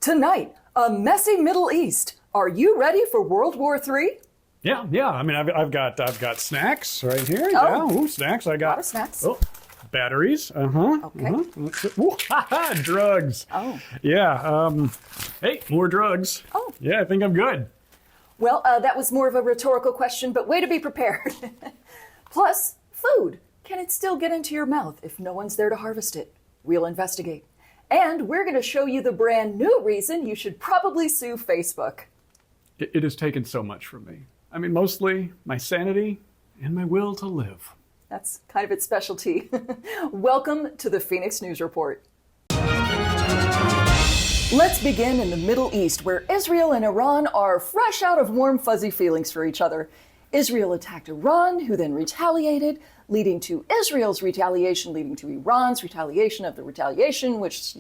Tonight, a messy Middle East. Are you ready for World War III? Yeah. I mean, I've got snacks right here. Oh. Yeah, ooh, snacks. I got A lot of snacks. Oh, batteries. Okay. Ooh, drugs. Oh. Yeah. Hey, more drugs. Oh. Yeah, I think I'm good. Well, that was more of a rhetorical question, but way to be prepared. Plus, food. Can it still get into your mouth if no one's there to harvest it? We'll investigate. And we're going to show you the brand new reason you should probably sue Facebook. It has taken so much from me. I mean, mostly my sanity and my will to live. That's kind of its specialty. Welcome to the Fenix News Report. Let's begin in the Middle East, where Israel and Iran are fresh out of warm, fuzzy feelings for each other. Israel attacked Iran, who then retaliated, leading to Israel's retaliation, leading to Iran's retaliation of the retaliation, which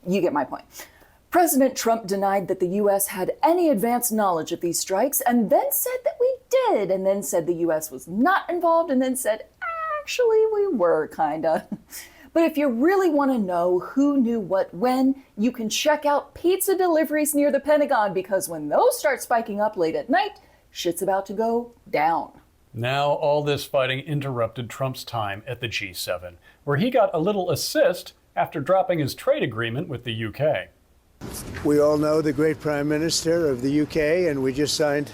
you get my point. President Trump denied that the U.S. had any advanced knowledge of these strikes, and then said that we did, and then said the U.S. was not involved, and then said, actually, we were, kinda. But if you really want to know who knew what when, you can check out pizza deliveries near the Pentagon, because when those start spiking up late at night, shit's about to go down. Now, all this fighting interrupted Trump's time at the G7, where he got a little assist after dropping his trade agreement with the UK. We all know the great Prime Minister of the UK, and we just signed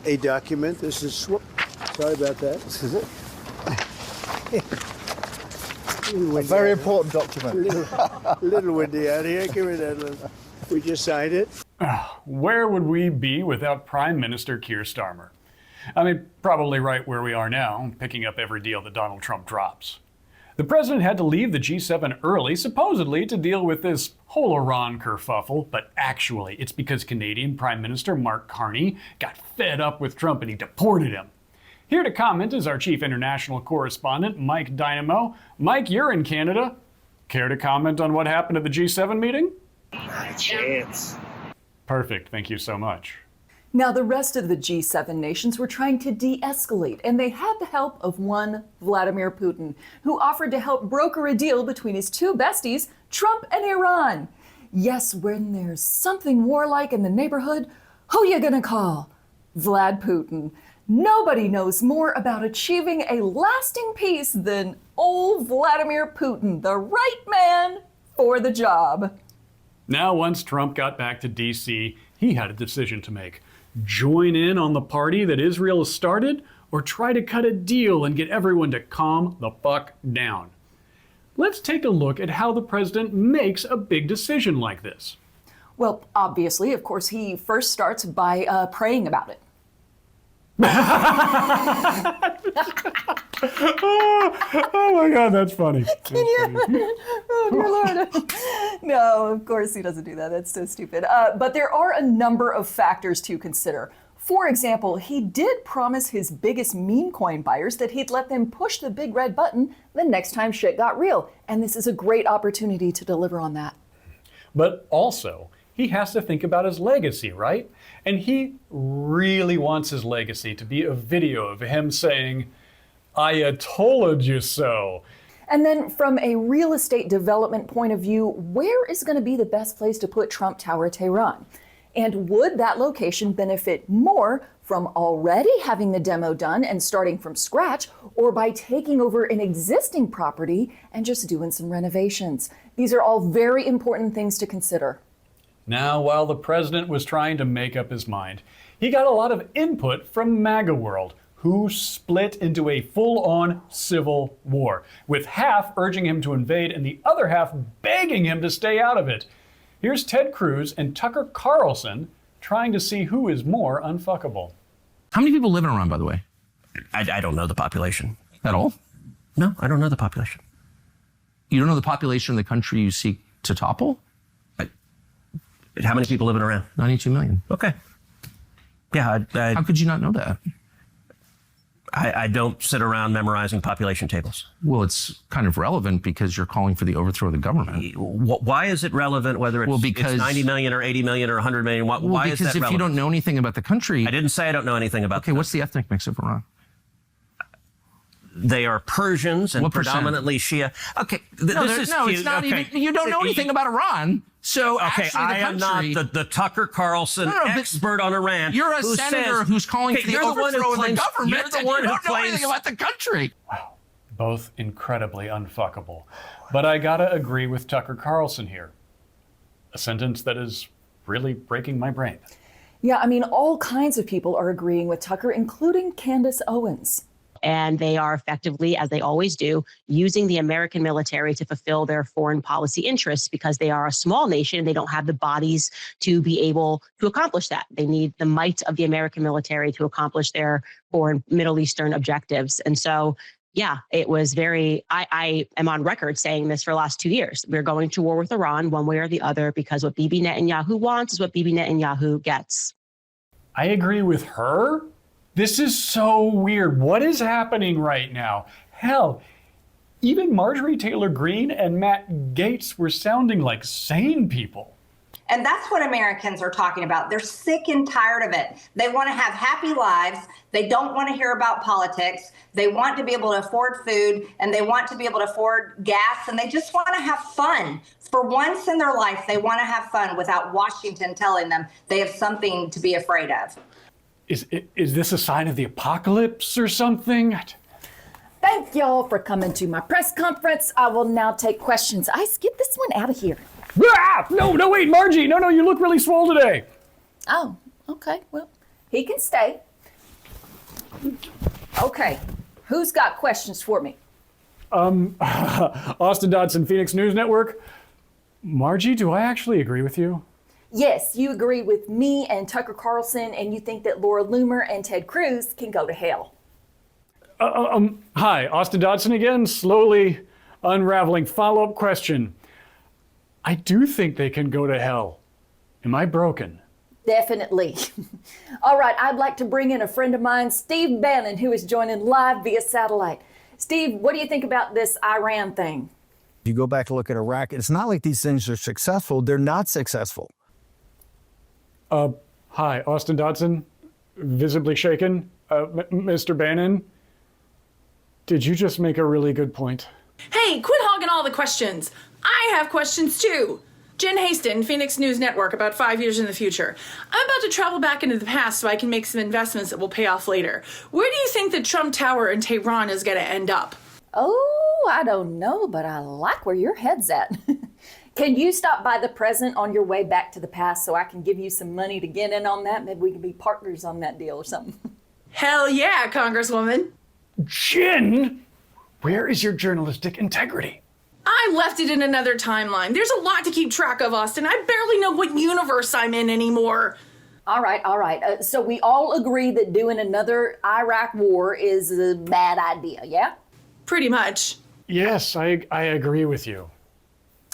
a document. This is, sorry about that. This is it. A very important document. Little windy out here. Give me that. We just signed it. Where would we be without Prime Minister Keir Starmer? I mean, probably right where we are now, picking up every deal that Donald Trump drops. The president had to leave the G7 early, supposedly to deal with this whole Iran kerfuffle, but actually it's because Canadian Prime Minister Mark Carney got fed up with Trump and he deported him. Here to comment is our chief international correspondent, Mike Dynamo. Mike, you're in Canada. Care to comment on what happened at the G7 meeting? Not a chance. Perfect, thank you so much. Now, the rest of the G7 nations were trying to de-escalate, and they had the help of one Vladimir Putin, who offered to help broker a deal between his two besties, Trump and Iran. Yes, when there's something warlike in the neighborhood, who you gonna call? Vlad Putin. Nobody knows more about achieving a lasting peace than old Vladimir Putin, the right man for the job. Now, once Trump got back to D.C., he had a decision to make. Join in on the party that Israel has started, or try to cut a deal and get everyone to calm the fuck down? Let's take a look at how the president makes a big decision like this. Well, obviously, of course, he first starts by praying about it. Oh my God, that's funny. Can you? Oh, dear Lord. No, of course he doesn't do that. That's so stupid. But there are a number of factors to consider. For example, he did promise his biggest meme coin buyers that he'd let them push the big red button the next time shit got real. And this is a great opportunity to deliver on that. But also, he has to think about his legacy, right? And he really wants his legacy to be a video of him saying, "I told you so." And then from a real estate development point of view, where is going to be the best place to put Trump Tower Tehran? And would that location benefit more from already having the demo done and starting from scratch, or by taking over an existing property and just doing some renovations? These are all very important things to consider. Now, while the president was trying to make up his mind, he got a lot of input from MAGA World, who split into a full-on civil war, with half urging him to invade and the other half begging him to stay out of it. Here's Ted Cruz and Tucker Carlson trying to see who is more unfuckable. How many people live in Iran, by the way? I don't know the population. At all? No, I don't know the population. You don't know the population of the country you seek to topple? How many people live in Iran? 92 million. Okay. Yeah, How could you not know that? I don't sit around memorizing population tables. Well, it's kind of relevant because you're calling for the overthrow of the government. Why is it relevant whether it's, because, it's 90 million or 80 million or 100 million? Why is that relevant? Because if you don't know anything about the country... I didn't say I don't know anything about Okay, what's the ethnic mix of Iran? They are Persians and What percent? predominantly Shia. Okay, No, this is cute. it's not Okay. even. You don't know anything about Iran. So Okay, actually, I am not the Tucker Carlson No, but expert on Iran. You're a who senator says, who's calling okay, for the you're one who overthrow of the claims- government. You're the and one you who don't know anything claims. about the country. Both incredibly unfuckable. But I gotta agree with Tucker Carlson here. A sentence that is really breaking my brain. Yeah, I mean, all kinds of people are agreeing with Tucker, including Candace Owens. And they are effectively, as they always do, using the American military to fulfill their foreign policy interests because they are a small nation and they don't have the bodies to be able to accomplish that. They need the might of the American military to accomplish their foreign Middle Eastern objectives. And so, yeah, it was very, I am on record saying this for the last 2 years. We're going to war with Iran one way or the other because what Bibi Netanyahu wants is what Bibi Netanyahu gets. I agree with her? This is so weird. What is happening right now? Hell, even Marjorie Taylor Greene and Matt Gaetz were sounding like sane people. And that's what Americans are talking about. They're sick and tired of it. They want to have happy lives. They don't want to hear about politics. They want to be able to afford food and they want to be able to afford gas and they just want to have fun. For once in their life, they want to have fun without Washington telling them they have something to be afraid of. Is this a sign of the apocalypse or something? Thank y'all for coming to my press conference. I will now take questions. Ice, get this one out of here. Ah! No, wait, Margie. No, you look really swole today. Oh, okay. Well, he can stay. Okay. Who's got questions for me? Austin Dodson, Fenix News Network. Margie, do I actually agree with you? Yes, you agree with me and Tucker Carlson, and you think that Laura Loomer and Ted Cruz can go to hell. Hi, Austin Dodson again, slowly unraveling follow-up question. I do think they can go to hell. Am I broken? Definitely. All right, I'd like to bring in a friend of mine, Steve Bannon, who is joining live via satellite. Steve, what do you think about this Iran thing? If you go back and look at Iraq, it's not like these things are successful. They're not successful. Hi, Austin Dodson, visibly shaken. Mr. Bannon, did you just make a really good point? Hey, quit hogging all the questions. I have questions too. Jen Haston, Fenix News Network, about 5 years in the future. I'm about to travel back into the past so I can make some investments that will pay off later. Where do you think the Trump Tower in Tehran is going to end up? Oh, I don't know, but I like where your head's at. Can you stop by the present on your way back to the past so I can give you some money to get in on that? Maybe we can be partners on that deal or something. Hell yeah, Congresswoman. Jen, where is your journalistic integrity? I left it in another timeline. There's a lot to keep track of, Austin. I barely know what universe I'm in anymore. All right. So we all agree that doing another Iraq war is a bad idea, yeah? Pretty much. Yes, I agree with you.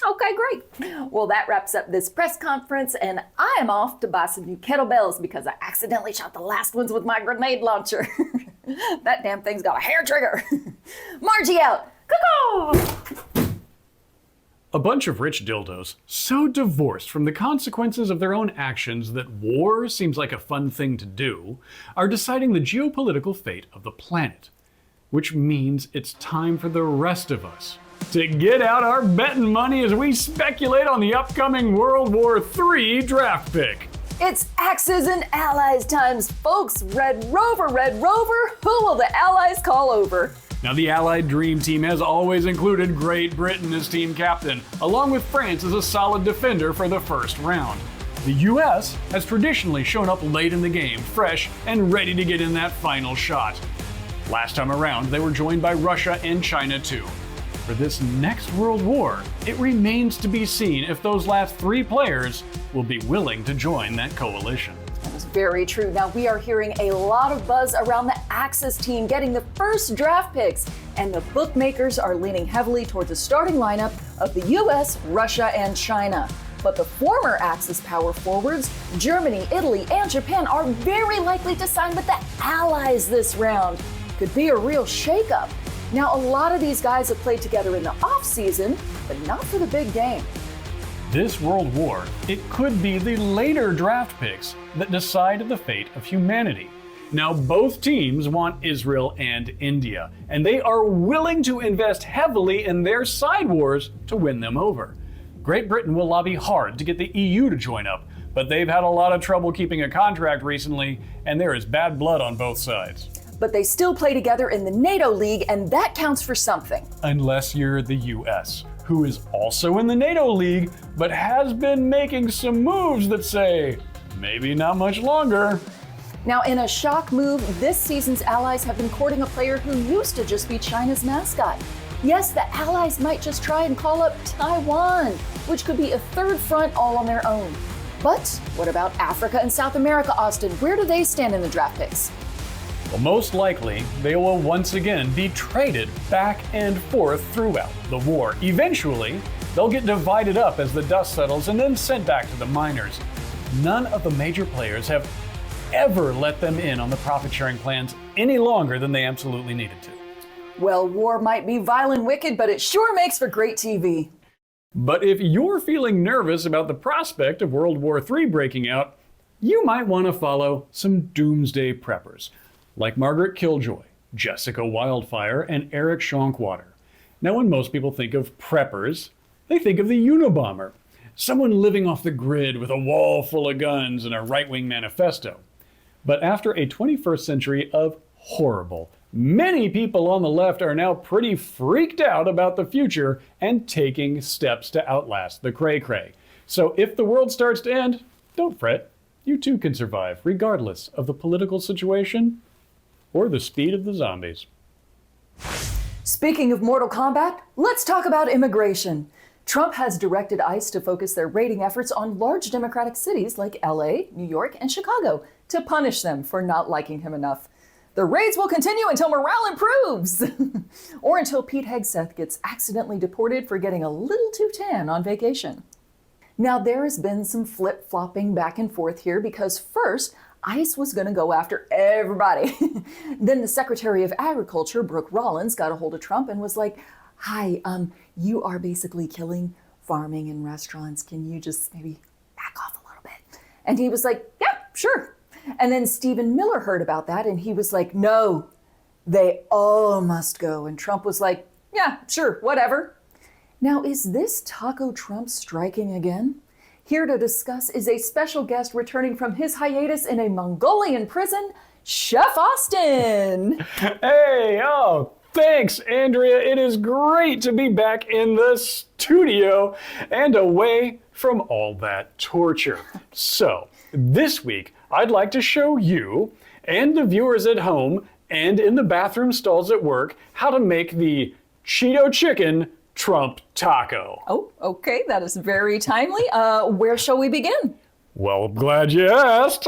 Okay, great. Well, that wraps up this press conference, and I am off to buy some new kettlebells because I accidentally shot the last ones with my grenade launcher. That damn thing's got a hair trigger. Margie out. Caw-caw! A bunch of rich dildos, so divorced from the consequences of their own actions that war seems like a fun thing to do, are deciding the geopolitical fate of the planet. Which means it's time for the rest of us to get out our betting money as we speculate on the upcoming World War III draft pick. It's Axes and Allies times, folks. Red Rover, who will the Allies call over? Now, the Allied Dream Team has always included Great Britain as team captain, along with France as a solid defender for the first round. The US has traditionally shown up late in the game, fresh and ready to get in that final shot. Last time around, they were joined by Russia and China too. For this next World War, it remains to be seen if those last three players will be willing to join that coalition. That's very true. Now, we are hearing a lot of buzz around the Axis team getting the first draft picks, and the bookmakers are leaning heavily towards the starting lineup of the US, Russia, and China. But the former Axis power forwards, Germany, Italy, and Japan, are very likely to sign with the Allies this round. Could be a real shakeup. Now, a lot of these guys have played together in the off-season, but not for the big game. This World War, it could be the later draft picks that decide the fate of humanity. Now, both teams want Israel and India, and they are willing to invest heavily in their side wars to win them over. Great Britain will lobby hard to get the EU to join up, but they've had a lot of trouble keeping a contract recently, and there is bad blood on both sides. But they still play together in the NATO League, and that counts for something. Unless you're the US, who is also in the NATO League, but has been making some moves that say, maybe not much longer. Now, in a shock move, this season's allies have been courting a player who used to just be China's mascot. Yes, the allies might just try and call up Taiwan, which could be a third front all on their own. But what about Africa and South America, Austin? Where do they stand in the draft picks? Well, most likely, they will once again be traded back and forth throughout the war. Eventually, they'll get divided up as the dust settles and then sent back to the minors. None of the major players have ever let them in on the profit-sharing plans any longer than they absolutely needed to. Well, war might be vile and wicked, but it sure makes for great TV. But if you're feeling nervous about the prospect of World War III breaking out, you might want to follow some doomsday preppers, like Margaret Killjoy, Jessica Wildfire, and Eric Shonkwater. Now, when most people think of preppers, they think of the Unabomber, someone living off the grid with a wall full of guns and a right-wing manifesto. But after a 21st century of horrible, many people on the left are now pretty freaked out about the future and taking steps to outlast the cray-cray. So if the world starts to end, don't fret. You too can survive, regardless of the political situation or the speed of the zombies. Speaking of Mortal Kombat, let's talk about immigration. Trump has directed ICE to focus their raiding efforts on large Democratic cities like LA, New York, and Chicago to punish them for not liking him enough. The raids will continue until morale improves, or until Pete Hegseth gets accidentally deported for getting a little too tan on vacation. Now, there has been some flip-flopping back and forth here because first, ICE was going to go after everybody. Then the Secretary of Agriculture, Brooke Rollins, got a hold of Trump and was like, hi, you are basically killing farming and restaurants. Can you just maybe back off a little bit? And he was like, yeah, sure. And then Stephen Miller heard about that and he was like, no, they all must go. And Trump was like, yeah, sure, whatever. Now, is this Taco Trump striking again? Here to discuss is a special guest returning from his hiatus in a Mongolian prison, Chef Austin. Hey, oh, thanks, Andrea. It is great to be back in the studio and away from all that torture. So, this week, I'd like to show you and the viewers at home and in the bathroom stalls at work how to make the Cheeto chicken Trump taco. Oh, okay, that is very timely. Where shall we begin? Well, I'm glad you asked.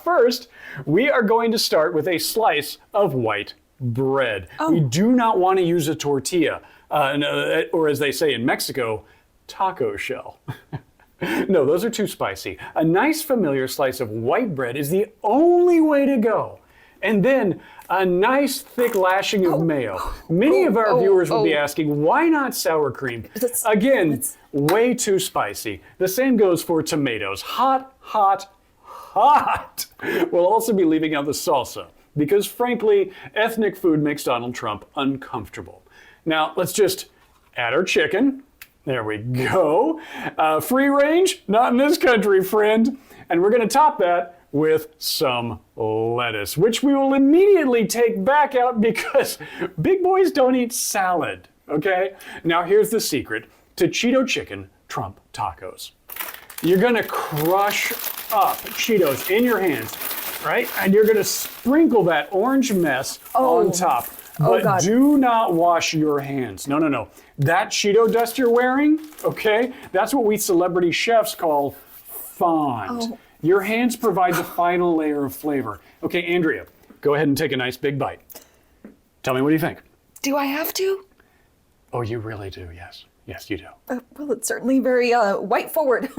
First, we are going to start with a slice of white bread. Oh. We do not want to use a tortilla, or as they say in Mexico, taco shell. No, those are too spicy. A nice familiar slice of white bread is the only way to go. And then a nice thick lashing of mayo. Many of our viewers will be asking, why not sour cream? Again, way too spicy. The same goes for tomatoes. Hot, hot, hot. We'll also be leaving out the salsa because frankly, ethnic food makes Donald Trump uncomfortable. Now, let's just add our chicken. There we go. Free range? Not in this country, friend. And we're gonna top that with some lettuce, which we will immediately take back out because big boys don't eat salad, okay? Now here's the secret to Cheeto chicken Trump tacos. You're gonna crush up Cheetos in your hands, right? And you're gonna sprinkle that orange mess on top. But do not wash your hands. No, no, no. That Cheeto dust you're wearing, okay, that's what we celebrity chefs call fond. Your hands provide the final layer of flavor. Okay, Andrea, go ahead and take a nice big bite. Tell me, what do you think? Do I have to? Oh, you really do, yes. Yes, you do. Well, it's certainly very white forward.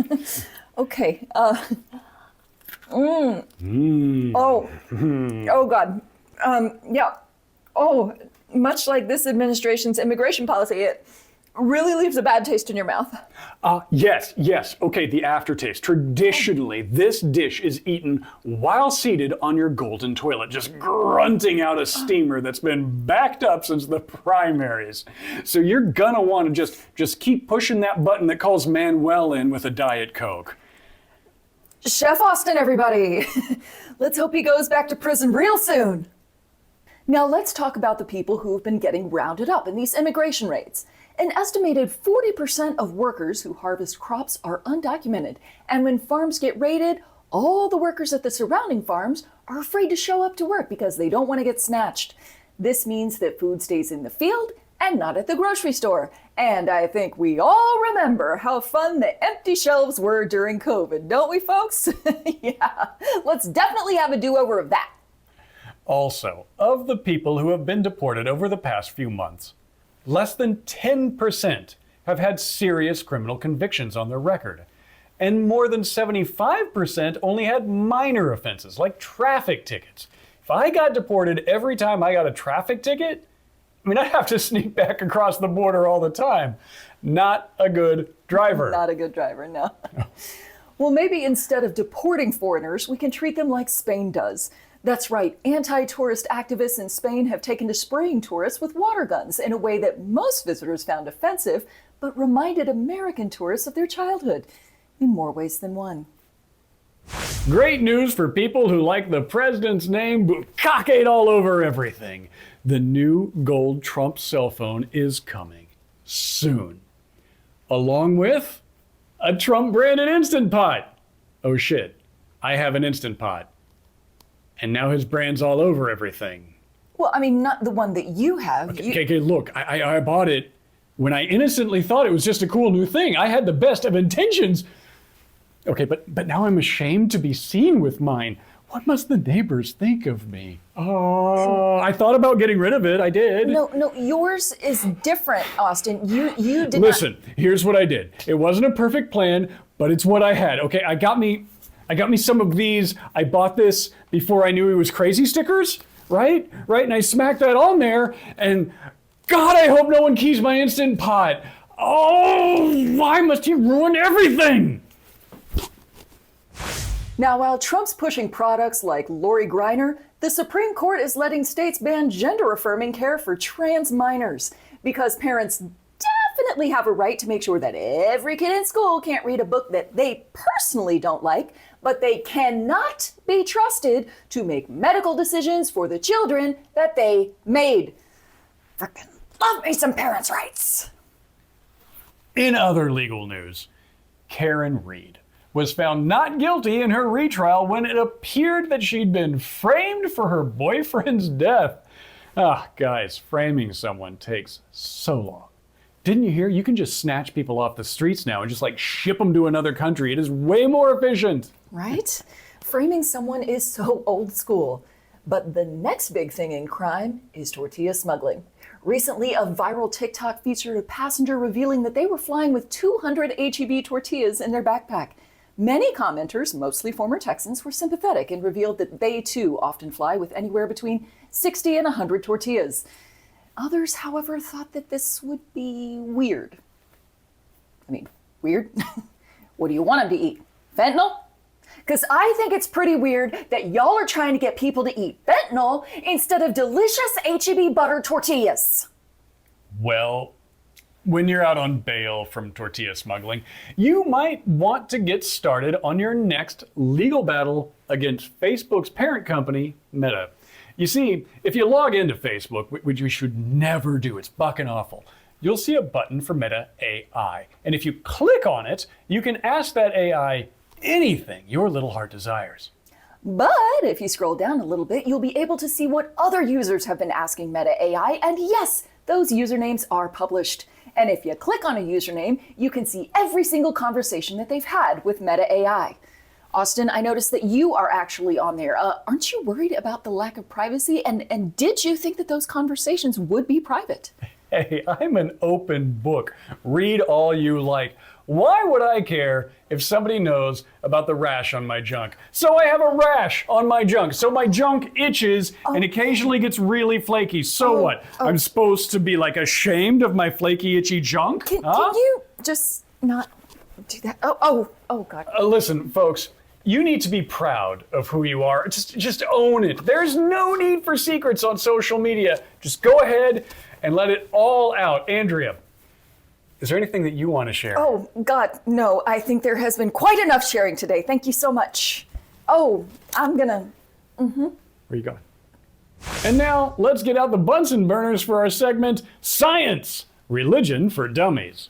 Okay. Oh, oh God. Yeah. Oh, much like this administration's immigration policy, it really leaves a bad taste in your mouth. Yes. Okay, the aftertaste. Traditionally, this dish is eaten while seated on your golden toilet, just grunting out a steamer that's been backed up since the primaries. So you're gonna want to just keep pushing that button that calls Manuel in with a Diet Coke. Chef Austin, everybody. Let's hope he goes back to prison real soon. Now let's talk about the people who have been getting rounded up in these immigration raids. An estimated 40% of workers who harvest crops are undocumented, and when farms get raided, all the workers at the surrounding farms are afraid to show up to work because they don't want to get snatched. This means that food stays in the field and not at the grocery store. And I think we all remember how fun the empty shelves were during COVID, don't we, folks? Yeah, let's definitely have a do-over of that. Also, of the people who have been deported over the past few months, less than 10% have had serious criminal convictions on their record. And more than 75% only had minor offenses, like traffic tickets. If I got deported every time I got a traffic ticket, I'd have to sneak back across the border all the time. Not a good driver. Not a good driver, no. Well, maybe instead of deporting foreigners, we can treat them like Spain does. That's right, anti-tourist activists in Spain have taken to spraying tourists with water guns in a way that most visitors found offensive, but reminded American tourists of their childhood, in more ways than one. Great news for people who like the president's name bukkake all over everything. The new gold Trump cell phone is coming soon, along with a Trump-branded Instant Pot. Oh shit, I have an Instant Pot. And now his brand's all over everything. Well, not the one that you have. Okay, look, I bought it when I innocently thought it was just a cool new thing. I had the best of intentions. Okay, but now I'm ashamed to be seen with mine. What must the neighbors think of me? Oh, I thought about getting rid of it. I did. No, yours is different, Austin. You did Listen, here's what I did. It wasn't a perfect plan, but it's what I had. Okay, I got me some of these. I bought this before I knew he was crazy stickers, right? And I smacked that on there, and God, I hope no one keys my Instant Pot. Oh, why must he ruin everything? Now, while Trump's pushing products like Lori Greiner, the Supreme Court is letting states ban gender-affirming care for trans minors because parents definitely have a right to make sure that every kid in school can't read a book that they personally don't like, but they cannot be trusted to make medical decisions for the children that they made. Frickin' love me some parents' rights. In other legal news, Karen Reed was found not guilty in her retrial when it appeared that she'd been framed for her boyfriend's death. Guys, framing someone takes so long. Didn't you hear? You can just snatch people off the streets now and just ship them to another country. It is way more efficient. Right? Framing someone is so old school. But the next big thing in crime is tortilla smuggling. Recently, a viral TikTok featured a passenger revealing that they were flying with 200 HEB tortillas in their backpack. Many commenters, mostly former Texans, were sympathetic and revealed that they too often fly with anywhere between 60 and 100 tortillas. Others, however, thought that this would be weird. Weird? What do you want them to eat? Fentanyl? Because I think it's pretty weird that y'all are trying to get people to eat fentanyl instead of delicious HEB butter tortillas. Well, when you're out on bail from tortilla smuggling, you might want to get started on your next legal battle against Facebook's parent company, Meta. You see, if you log into Facebook, which you should never do, it's fucking awful, you'll see a button for Meta AI. And if you click on it, you can ask that AI anything your little heart desires. But if you scroll down a little bit, you'll be able to see what other users have been asking Meta AI, and yes, those usernames are published. And if you click on a username, you can see every single conversation that they've had with Meta AI. Austin, I noticed that you are actually on there. Aren't you worried about the lack of privacy? And did you think that those conversations would be private? Hey, I'm an open book. Read all you like. Why would I care if somebody knows about the rash on my junk? So I have a rash on my junk. So my junk itches and occasionally gets really flaky. So what? I'm supposed to be like ashamed of my flaky, itchy junk? Can you just not do that? Oh God. Listen, folks. You need to be proud of who you are. Just own it. There's no need for secrets on social media. Just go ahead and let it all out. Andrea, is there anything that you want to share? Oh, God, no. I think there has been quite enough sharing today. Thank you so much. Oh, I'm gonna... Where you going? And now, let's get out the Bunsen burners for our segment, Science, Religion for Dummies.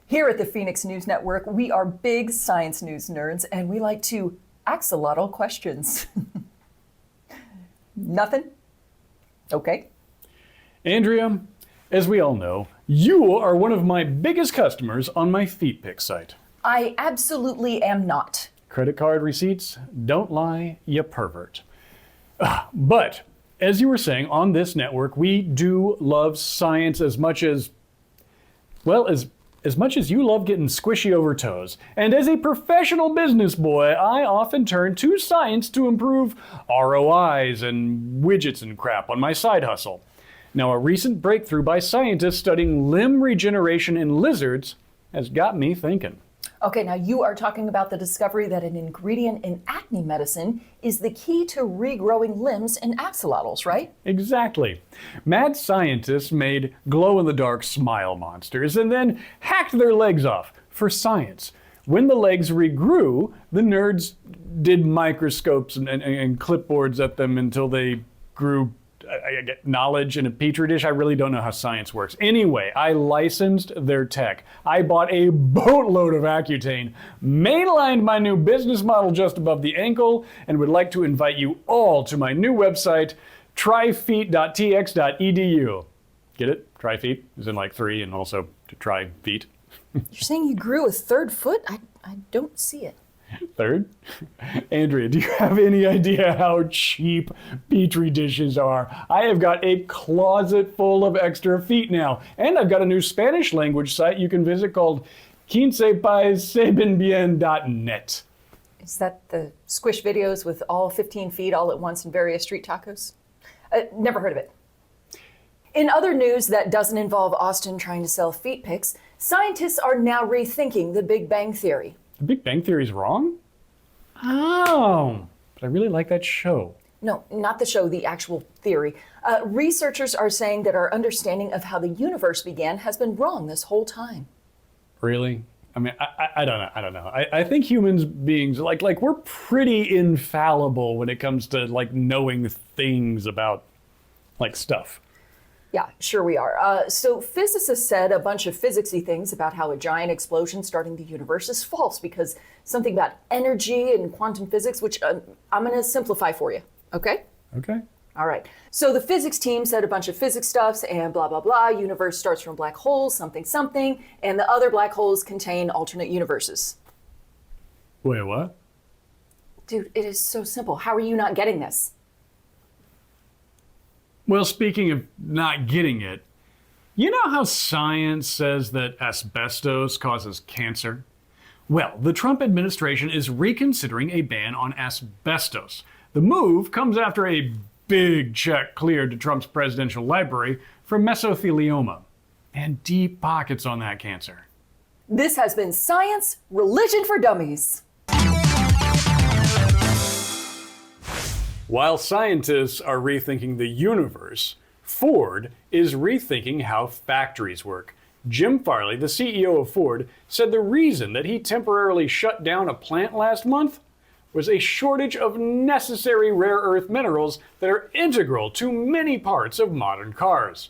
Here at the Fenix News Network, we are big science news nerds, and we like to axolotl questions. Nothing? Okay. Andrea, as we all know, you are one of my biggest customers on my feet pic site. I absolutely am not. Credit card receipts, don't lie, you pervert. But, as you were saying, on this network, we do love science as much as, well, as much as you love getting squishy over toes. And as a professional business boy, I often turn to science to improve ROIs and widgets and crap on my side hustle. Now, a recent breakthrough by scientists studying limb regeneration in lizards has got me thinking. Okay, now you are talking about the discovery that an ingredient in acne medicine is the key to regrowing limbs in axolotls, right? Exactly. Mad scientists made glow-in-the-dark smile monsters and then hacked their legs off for science. When the legs regrew, the nerds did microscopes and clipboards at them until they grew I get knowledge in a petri dish. I really don't know how science works. Anyway, I licensed their tech. I bought a boatload of Accutane, mainlined my new business model just above the ankle, and would like to invite you all to my new website, tryfeet.tx.edu. Get it? Tryfeet is in like 3 and also to try feet. You're saying you grew a third foot? I don't see it. Third? Andrea, do you have any idea how cheap petri dishes are? I have got a closet full of extra feet now. And I've got a new Spanish language site you can visit called quincepaissabenbien.net. Is that the squish videos with all 15 feet all at once in various street tacos? Never heard of it. In other news that doesn't involve Austin trying to sell feet pics, scientists are now rethinking the Big Bang Theory. The Big Bang Theory is wrong? Oh, but I really like that show. No, not the show, the actual theory. Researchers are saying that our understanding of how the universe began has been wrong this whole time. Really? I mean, I don't know. I think humans beings, like we're pretty infallible when it comes to like knowing things about like stuff. Yeah, sure we are. So physicists said a bunch of physicsy things about how a giant explosion starting the universe is false because something about energy and quantum physics, which I'm going to simplify for you, okay? Okay. All right. So the physics team said a bunch of physics stuffs and blah, blah, blah. Universe starts from black holes, something, something, and the other black holes contain alternate universes. Wait, what? Dude, it is so simple. How are you not getting this? Well, speaking of not getting it, you know how science says that asbestos causes cancer? Well, the Trump administration is reconsidering a ban on asbestos. The move comes after a big check cleared to Trump's presidential library for mesothelioma and deep pockets on that cancer. This has been Science, Religion for Dummies. While scientists are rethinking the universe, Ford is rethinking how factories work. Jim Farley, the CEO of Ford, said the reason that he temporarily shut down a plant last month was a shortage of necessary rare earth minerals that are integral to many parts of modern cars.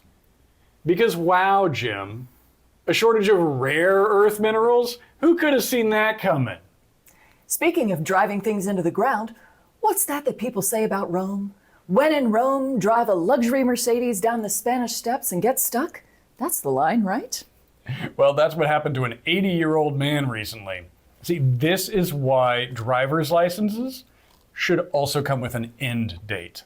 Because wow, Jim, a shortage of rare earth minerals? Who could have seen that coming? Speaking of driving things into the ground, what's that people say about Rome? When in Rome, drive a luxury Mercedes down the Spanish steps and get stuck? That's the line, right? Well, that's what happened to an 80-year-old man recently. See, this is why driver's licenses should also come with an end date.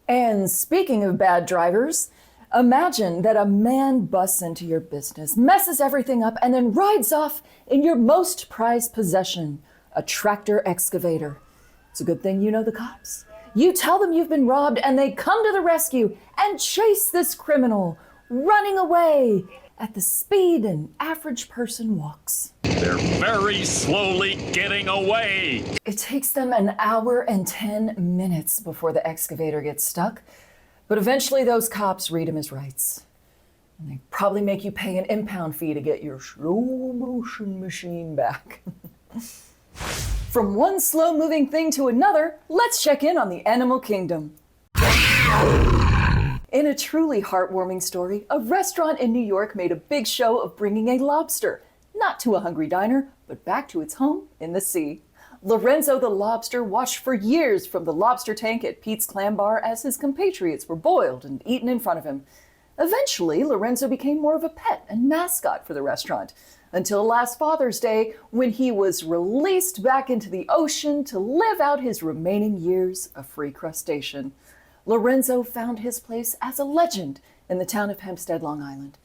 And speaking of bad drivers, Imagine that a man busts into your business, messes everything up, and then rides off in your most prized possession, a tractor excavator. It's a good thing you know the cops. You tell them you've been robbed, and they come to the rescue and chase this criminal, running away at the speed an average person walks. They're very slowly getting away. It takes them an hour and 10 minutes before the excavator gets stuck, but eventually those cops read him his rights. And they probably make you pay an impound fee to get your slow motion machine back. From one slow-moving thing to another, let's check in on the animal kingdom. In a truly heartwarming story, a restaurant in New York made a big show of bringing a lobster, not to a hungry diner, but back to its home in the sea. Lorenzo the lobster watched for years from the lobster tank at Pete's Clam Bar as his compatriots were boiled and eaten in front of him. Eventually, Lorenzo became more of a pet and mascot for the restaurant, until last Father's Day, when he was released back into the ocean to live out his remaining years a free crustacean. Lorenzo found his place as a legend in the town of Hempstead, Long Island.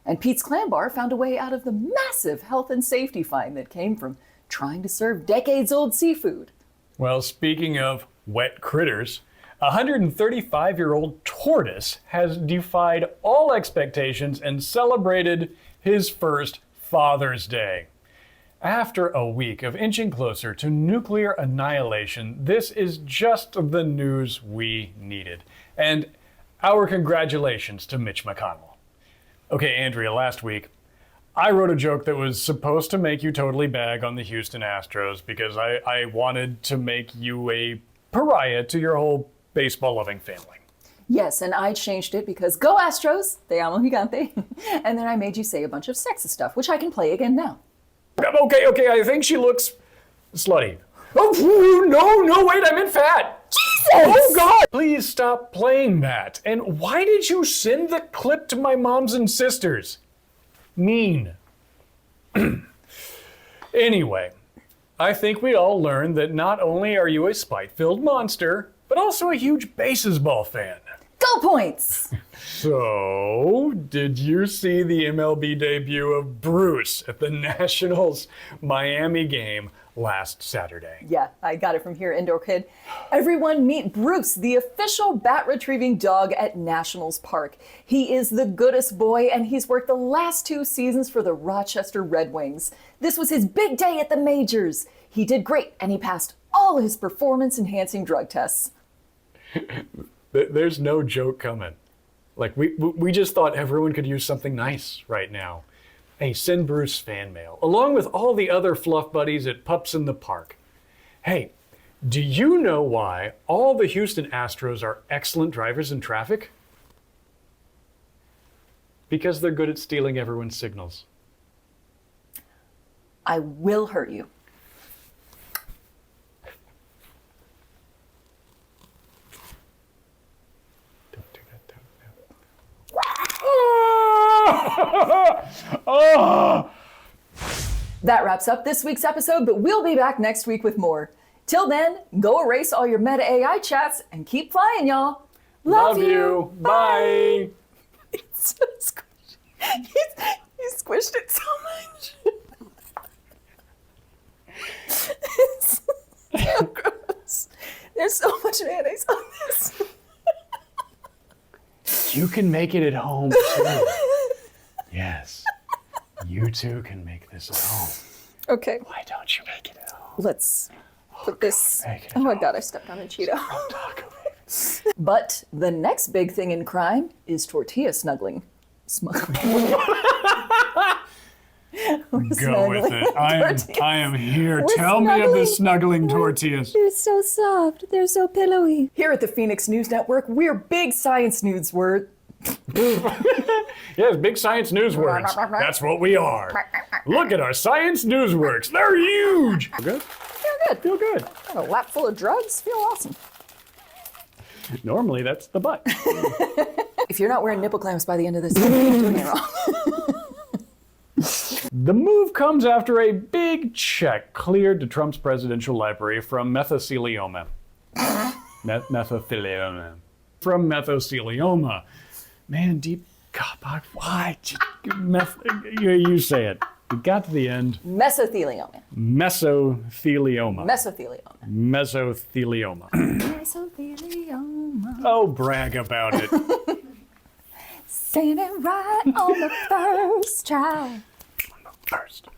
And Pete's Clam Bar found a way out of the massive health and safety fine that came from trying to serve decades-old seafood. Well, speaking of wet critters, a 135-year-old tortoise has defied all expectations and celebrated his first Father's Day. After a week of inching closer to nuclear annihilation, this is just the news we needed. And our congratulations to Mitch McConnell. Okay, Andrea, last week, I wrote a joke that was supposed to make you totally bag on the Houston Astros because I wanted to make you a pariah to your whole baseball-loving family. Yes, and I changed it because go Astros, te amo gigante, and then I made you say a bunch of sexist stuff, which I can play again now. Okay, I think she looks slutty. Oh, no, wait, I meant fat. Jesus! Oh, God! Please stop playing that. And why did you send the clip to my moms and sisters? Mean. Anyway, I think we all learned that not only are you a spite-filled monster, but also a huge baseball fan. Go Points! So, did you see the MLB debut of Bruce at the Nationals Miami game last Saturday? Yeah, I got it from here, Indoor Kid. Everyone meet Bruce, the official bat-retrieving dog at Nationals Park. He is the goodest boy, and he's worked the last 2 seasons for the Rochester Red Wings. This was his big day at the majors. He did great, and he passed all his performance-enhancing drug tests. There's no joke coming. Like, we just thought everyone could use something nice right now. Hey, send Bruce fan mail, along with all the other fluff buddies at Pups in the Park. Hey, do you know why all the Houston Astros are excellent drivers in traffic? Because they're good at stealing everyone's signals. I will hurt you. Oh! That wraps up this week's episode, but we'll be back next week with more. Till then, go erase all your meta AI chats and keep flying, y'all. Love you. Bye. It's so squishy. He squished it so much. It's so gross. There's so much mayonnaise on this. You can make it at home too. Yes. You too can make this at home. Okay. Why don't you make it at home? Let's put this. Make it Oh my at God, I stepped on a Cheeto. Taco. But the next big thing in crime is tortilla snuggling. Smuggling. Go with it. I am here. Tell me of the snuggling tortillas. They're so soft. They're so pillowy. Here at the Fenix News Network, we're big science news Yes, big science news words. That's what we are. Look at our science news works. They're huge. Feel good? Feel good. Got a lap full of drugs. Feel awesome. Normally, that's the butt. If you're not wearing nipple clamps by the end of this, you're doing it wrong. The move comes after a big check cleared to Trump's presidential library from mesothelioma. Mesothelioma. From mesothelioma. Man, deep. God, why? You say it. We got to the end. Mesothelioma. Mesothelioma. Mesothelioma. Mesothelioma. Mesothelioma. Oh, brag about it. Saying it right on the first try. First.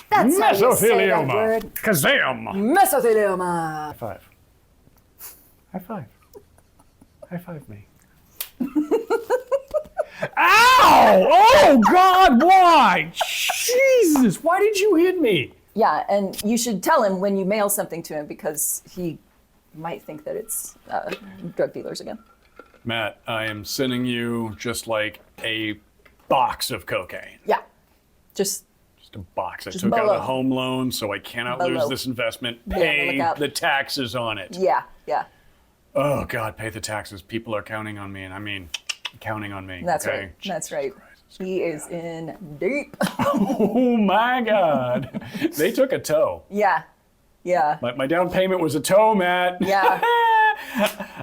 That's how you say that Mesothelioma. word. Kazam. Mesothelioma. High five. High five. High five me. Ow! Oh, God, why? Jesus, why did you hit me? Yeah, and you should tell him when you mail something to him because he might think that it's drug dealers again. Matt, I am sending you just like a box of cocaine. Yeah, just a box. I just took out bolo. a home loan, so I cannot Bolo. lose this investment. Yeah, Pay look out. the taxes on it. yeah. Oh, God, pay the taxes. People are counting on me, and I mean, counting on me. That's okay? right. That's right. He is in deep. Oh, my God. They took a tow. Yeah. My down payment was a tow, Matt. Yeah.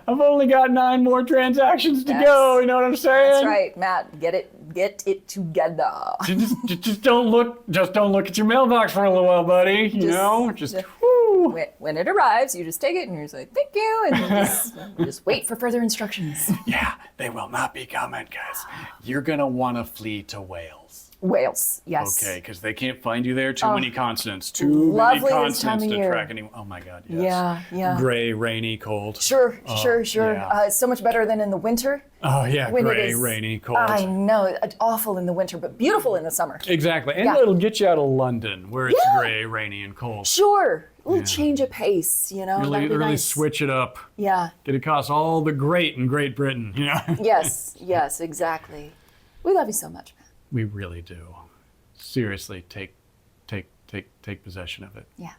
I've only got 9 more transactions to go. You know what I'm saying? That's right, Matt. Get it together. Just don't look at your mailbox for a little while, buddy. You know, whoo. When it arrives, you just take it and you're just like, thank you, and you just wait for further instructions. Yeah, they will not be coming, guys. You're gonna want to flee to Wales. Wales, yes. Okay, because they can't find you there. Too many consonants. Too many lovely this time consonants of to year. track anyone. Oh my God, yes. Yeah. Gray, rainy, cold. Sure. yeah. So much better than in the winter. Oh yeah, when it gray, is- rainy, cold. I know, it's awful in the winter, but beautiful in the summer. Exactly, and Yeah. it'll get you out of London, where it's Yeah. gray, rainy, and cold. Sure, a little change of pace, you know. Really, that'd be really nice. switch it up. Yeah. Get across all the great in Great Britain. You know. Yes, exactly. We love you so much, man. We really do. Seriously, take possession of it. Yeah.